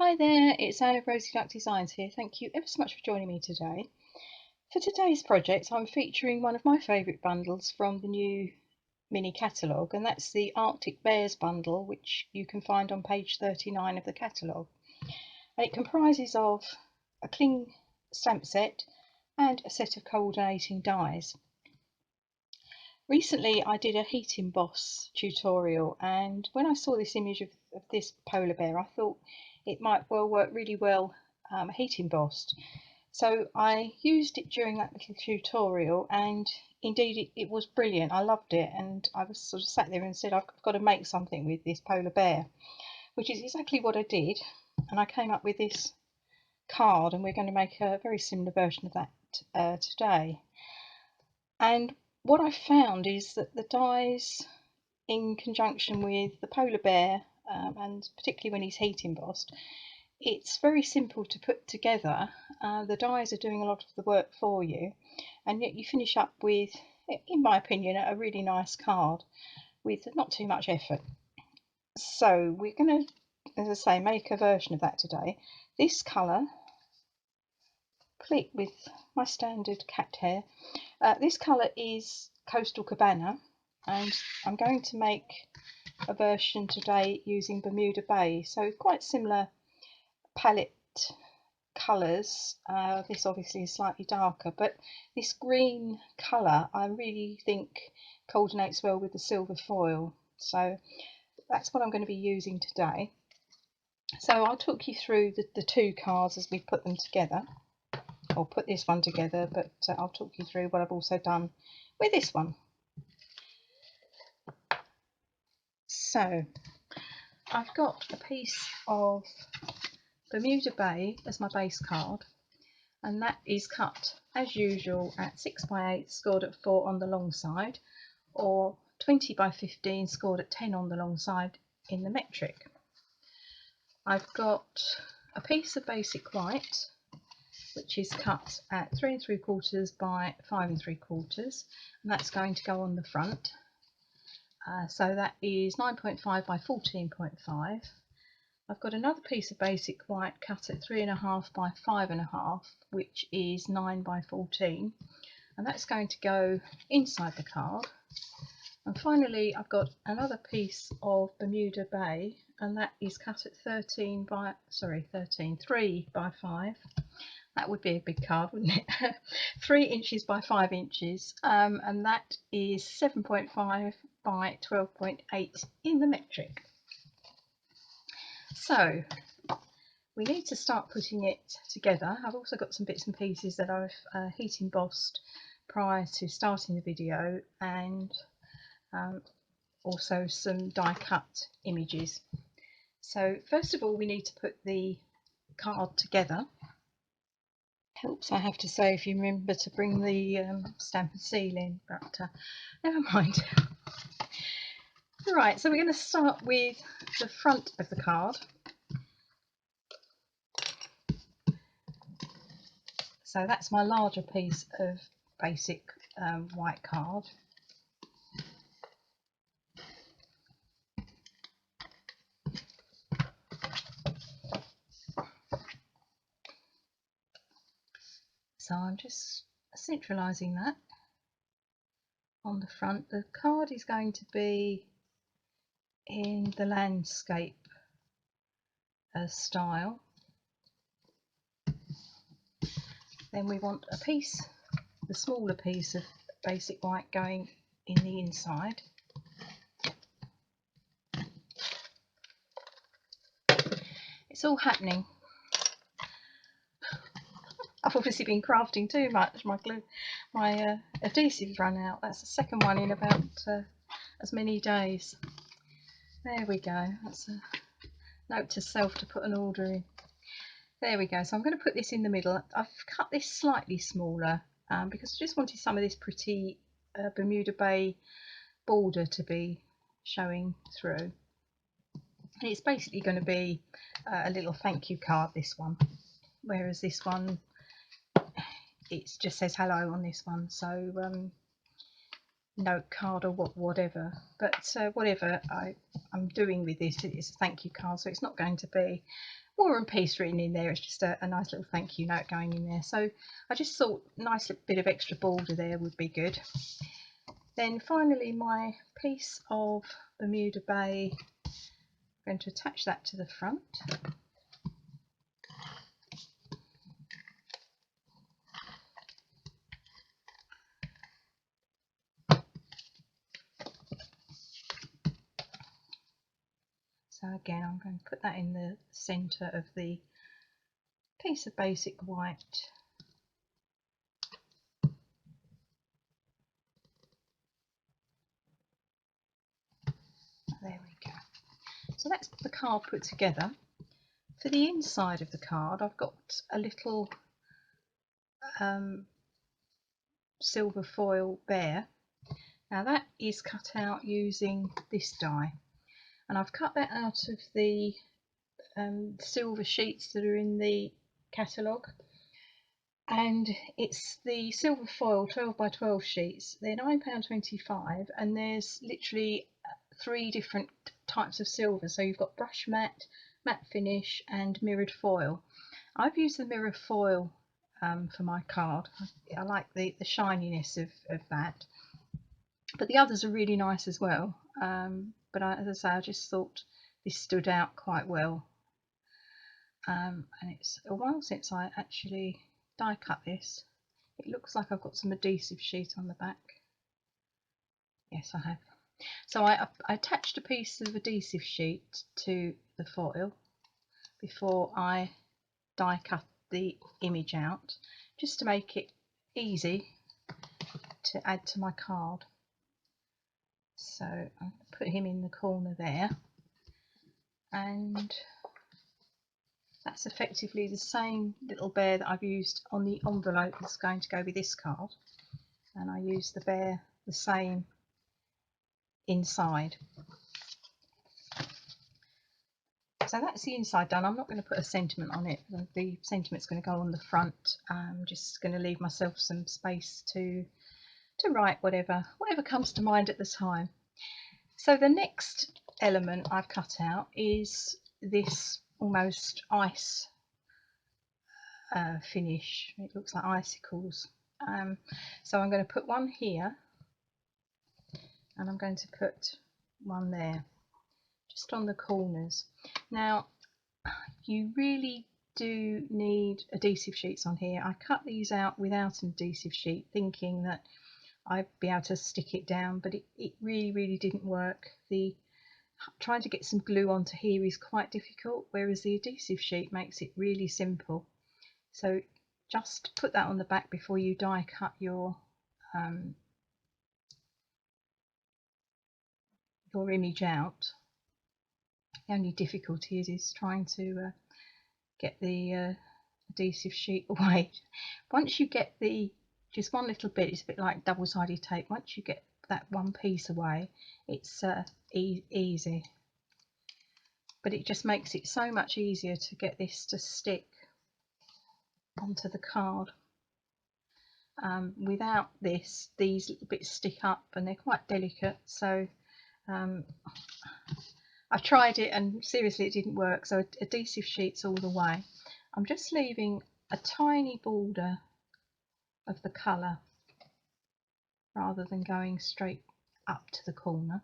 Hi there, it's Anne of Rosie Duck Designs here. Thank you ever so much for joining me today. For today's project, I'm featuring one of my favourite bundles from the new Mini Catalogue, and that's the Arctic Bears bundle, which you can find on page 39 of the catalogue. And it comprises of a cling stamp set and a set of coordinating dies. Recently I did a heat emboss tutorial, and when I saw this image of this polar bear, I thought it might well work really well heat embossed. So I used it during that little tutorial, and indeed it was brilliant. I loved it, and I was sort of sat there and said I've got to make something with this polar bear, which is exactly what I did. And I came up with this card, and we're going to make a very similar version of that today. And what I found is that the dies, in conjunction with the polar bear, and particularly when he's heat embossed, it's very simple to put together. The dies are doing a lot of the work for you, and yet you finish up with, in my opinion, a really nice card with not too much effort. So we're going to, as I say, make a version of that today. This colour, complete with my standard cat hair. This colour is Coastal Cabana, and I'm going to make a version today using Bermuda Bay, so quite similar palette colours. This obviously is slightly darker, but this green colour I really think coordinates well with the silver foil, so that's what I'm going to be using today. So I'll talk you through the two cards as we put them together. I'll put this one together, but I'll talk you through what I've also done with this one. So I've got a piece of Bermuda Bay as my base card, and that is cut as usual at 6 by 8, scored at 4 on the long side, or 20 by 15 scored at 10 on the long side in the metric. I've got a piece of basic white which is cut at 3 3/4 by 5 3/4, and that's going to go on the front. So that is 9.5 by 14.5. I've got another piece of basic white cut at 3.5 by 5.5, which is 9 by 14, and that's going to go inside the card. And finally I've got another piece of Bermuda Bay, and that is cut at 3 by 5. That would be a big card, wouldn't it? 3 inches by 5 inches, and that is 7.5 by 12.8 in the metric. So we need to start putting it together. I've also got some bits and pieces that I've heat embossed prior to starting the video, and also some die cut images. So first of all we need to put the card together. Helps, I have to say, if you remember to bring the stamp and seal in, but never mind. Right, so we're going to start with the front of the card. So that's my larger piece of basic white card. So I'm just centralising that on the front. The card is going to be in the landscape style. Then we want a piece, the smaller piece of basic white, going in the inside. It's all happening. I've obviously been crafting too much. My adhesive's run out. That's the second one in about as many days. There we go. That's a note to self to put an order in. There we go. So I'm going to put this in the middle. I've cut this slightly smaller because I just wanted some of this pretty Bermuda Bay border to be showing through. And it's basically going to be a little thank you card, this one, whereas this one, it just says hello on this one, so note card or whatever. But whatever I'm doing with this, it's a thank you card, so it's not going to be War and Peace written in there. It's just a nice little thank you note going in there. So I just thought a nice little bit of extra border there would be good. Then finally my piece of Bermuda Bay, I'm going to attach that to the front. So again, I'm going to put that in the centre of the piece of basic white. There we go. So that's the card put together. For the inside of the card, I've got a little silver foil bear. Now that is cut out using this die, and I've cut that out of the silver sheets that are in the catalogue, and it's the silver foil 12 by 12 sheets. They're £9.25, and there's literally 3 different types of silver. So you've got brush matte, matte finish and mirrored foil. I've used the mirror foil for my card. I like the shininess of that, but the others are really nice as well. But as I say, I just thought this stood out quite well. And it's a while since I actually die cut this. It looks like I've got some adhesive sheet on the back. Yes, I have. So I attached a piece of adhesive sheet to the foil before I die cut the image out, just to make it easy to add to my card. So I'm going to put him in the corner there, and that's effectively the same little bear that I've used on the envelope that's going to go with this card, and I use the bear the same inside. So that's the inside done. I'm not going to put a sentiment on it. The sentiment's going to go on the front. I'm just going to leave myself some space to write whatever comes to mind at the time. So the next element I've cut out is this almost ice finish. It looks like icicles. So I'm going to put one here, and I'm going to put one there, just on the corners. Now you really do need adhesive sheets on here. I cut these out without an adhesive sheet, thinking that I'd be able to stick it down, but it really didn't work. Trying to get some glue onto here is quite difficult, whereas the adhesive sheet makes it really simple. So just put that on the back before you die cut your image out. The only difficulty is trying to get the adhesive sheet away. Once you get just one little bit, it's a bit like double-sided tape. Once you get that one piece away, it's easy. But it just makes it so much easier to get this to stick onto the card. Without this, these little bits stick up, and they're quite delicate. So I've tried it, and seriously it didn't work. So adhesive sheets all the way. I'm just leaving a tiny border of the colour rather than going straight up to the corner.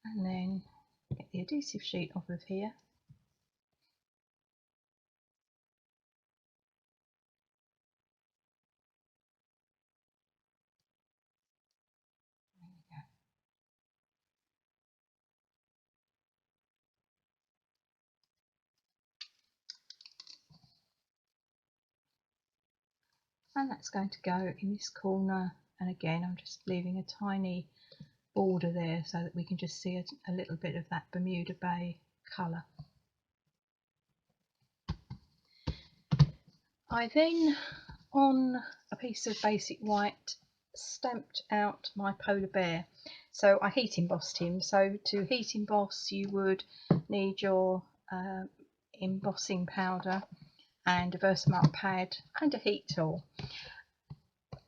And then get the adhesive sheet off of here. And that's going to go in this corner, and again I'm just leaving a tiny border there so that we can just see a little bit of that Bermuda Bay colour. I then, on a piece of basic white, stamped out my polar bear. So I heat embossed him. So to heat emboss you would need your embossing powder and a Versamark pad and a heat tool.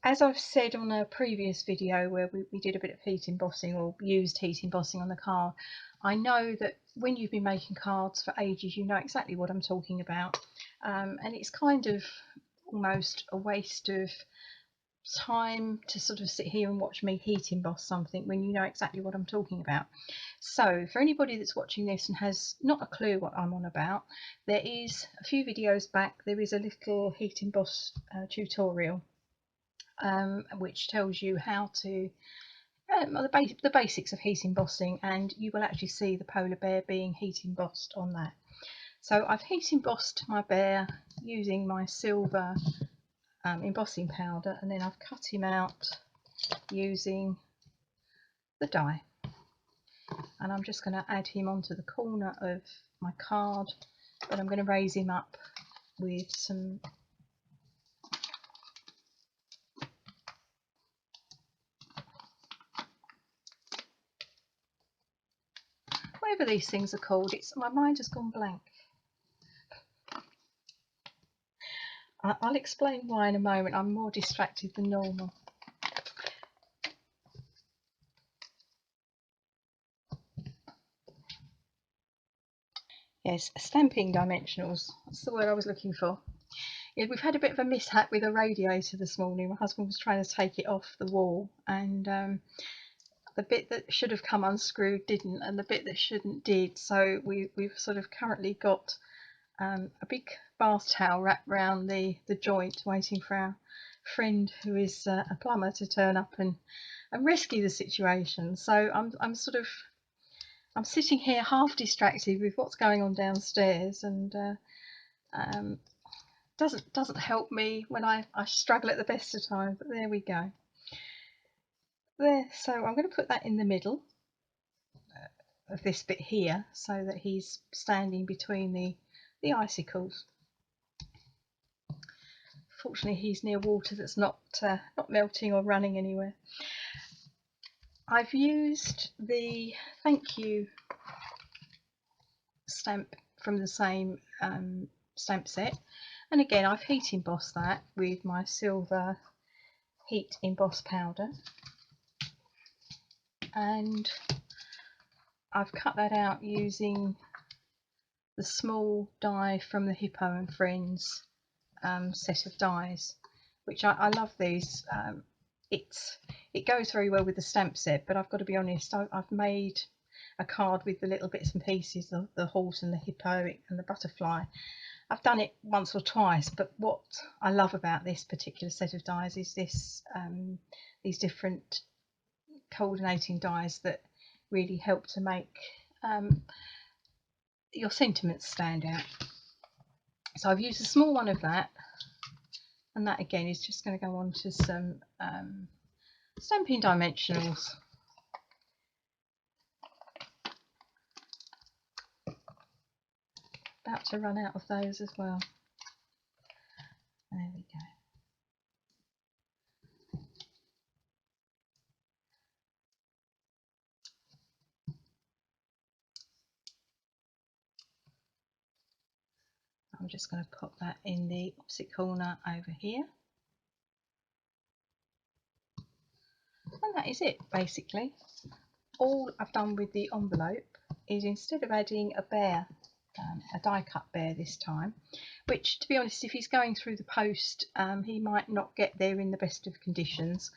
As I've said on a previous video where we did a bit of heat embossing, or used heat embossing on the card, I know that when you've been making cards for ages you know exactly what I'm talking about, and it's kind of almost a waste of time to sort of sit here and watch me heat emboss something when you know exactly what I'm talking about. So for anybody that's watching this and has not a clue what I'm on about, there is a few videos back, there is a little heat emboss tutorial which tells you how to the basics of heat embossing, and you will actually see the polar bear being heat embossed on that. So I've heat embossed my bear using my silver embossing powder, and then I've cut him out using the die, and I'm just going to add him onto the corner of my card, but I'm going to raise him up with some whatever these things are called. It's my mind has gone blank. I'll explain why in a moment. I'm more distracted than normal. Yes, stamping dimensionals. That's the word I was looking for. Yeah, we've had a bit of a mishap with a radiator this morning. My husband was trying to take it off the wall, and the bit that should have come unscrewed didn't, and the bit that shouldn't did. So we've sort of currently got a big bath towel wrapped around the joint, waiting for our friend who is a plumber to turn up and rescue the situation. So I'm sitting here half distracted with what's going on downstairs, and um, doesn't help me when I struggle at the best of times. But there we go. There. So I'm going to put that in the middle of this bit here, so that he's standing between the icicles. Fortunately, he's near water that's not melting or running anywhere. I've used the thank you stamp from the same stamp set, and again I've heat embossed that with my silver heat emboss powder, and I've cut that out using the small die from the Hippo and Friends set of dies, which I love these. It goes very well with the stamp set, but I've got to be honest, I've made a card with the little bits and pieces of the horse and the hippo and the butterfly. I've done it once or twice, but what I love about this particular set of dies is these different coordinating dies that really help to make your sentiments stand out. So I've used a small one of that, and that again is just going to go on to some stamping dimensionals. About to run out of those as well. There we go. I'm just going to put that in the opposite corner over here. And that is it, basically. All I've done with the envelope is, instead of adding a bear, a die cut bear this time, which, to be honest, if he's going through the post, he might not get there in the best of conditions.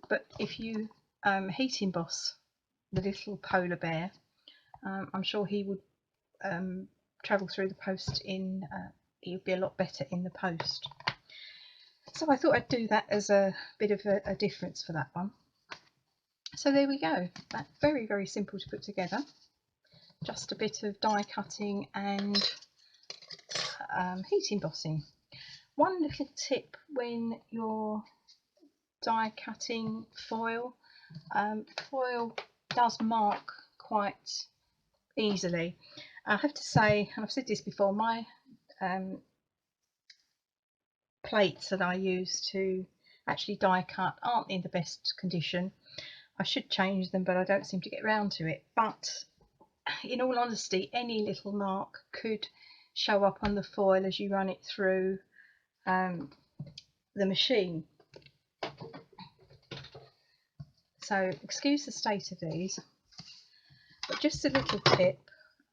But if you heat emboss the little polar bear, I'm sure he would travel through the post he would be a lot better in the post. So I thought I'd do that as a bit of a difference for that one. So there we go. That's very, very simple to put together. Just a bit of die cutting and heat embossing. One little tip when you're die cutting foil, foil does mark quite easily. I have to say, and I've said this before, my plates that I use to actually die cut aren't in the best condition. I should change them, but I don't seem to get round to it. But in all honesty, any little mark could show up on the foil as you run it through the machine. So excuse the state of these, but just a little tip,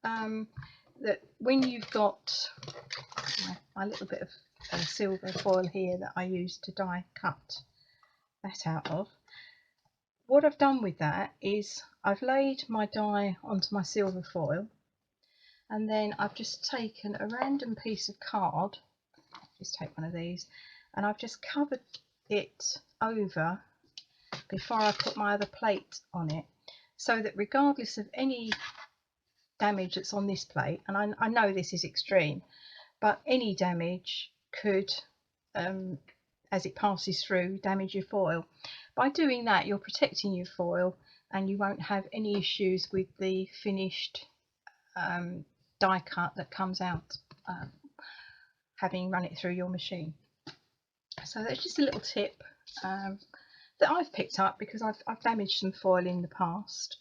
that when you've got my little bit of silver foil here that I use to die cut that out of, what I've done with that is I've laid my die onto my silver foil, and then I've just taken a random piece of card, just take one of these, and I've just covered it over before I put my other plate on it, so that regardless of any damage that's on this plate, and I know this is extreme, but any damage could, as it passes through, damage your foil. By doing that, you're protecting your foil, and you won't have any issues with the finished die cut that comes out having run it through your machine. So that's just a little tip that I've picked up because I've damaged some foil in the past.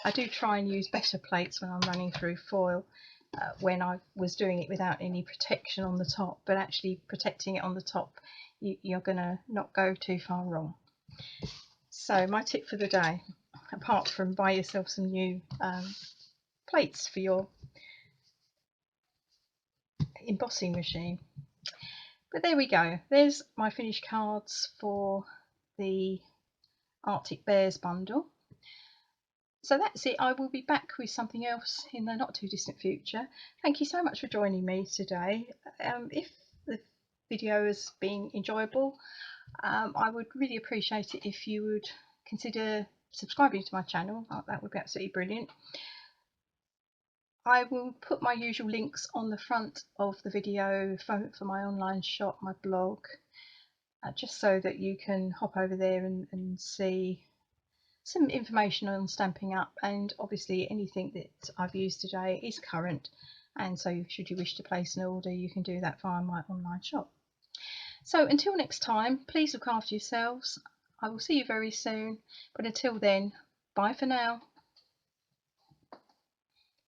I do try and use better plates when I'm running through foil, when I was doing it without any protection on the top, but actually protecting it on the top, you're going to not go too far wrong. So my tip for the day, apart from buy yourself some new plates for your embossing machine. But there we go, there's my finished cards for the Arctic Bears bundle. So that's it. I will be back with something else in the not too distant future. Thank you so much for joining me today. If the video has been enjoyable, I would really appreciate it if you would consider subscribing to my channel. That would be absolutely brilliant. I will put my usual links on the front of the video for my online shop, my blog, just so that you can hop over there and see some information on Stampin' Up, and obviously anything that I've used today is current, and so should you wish to place an order, you can do that via my online shop. So until next time, please look after yourselves. I will see you very soon, but until then, bye for now.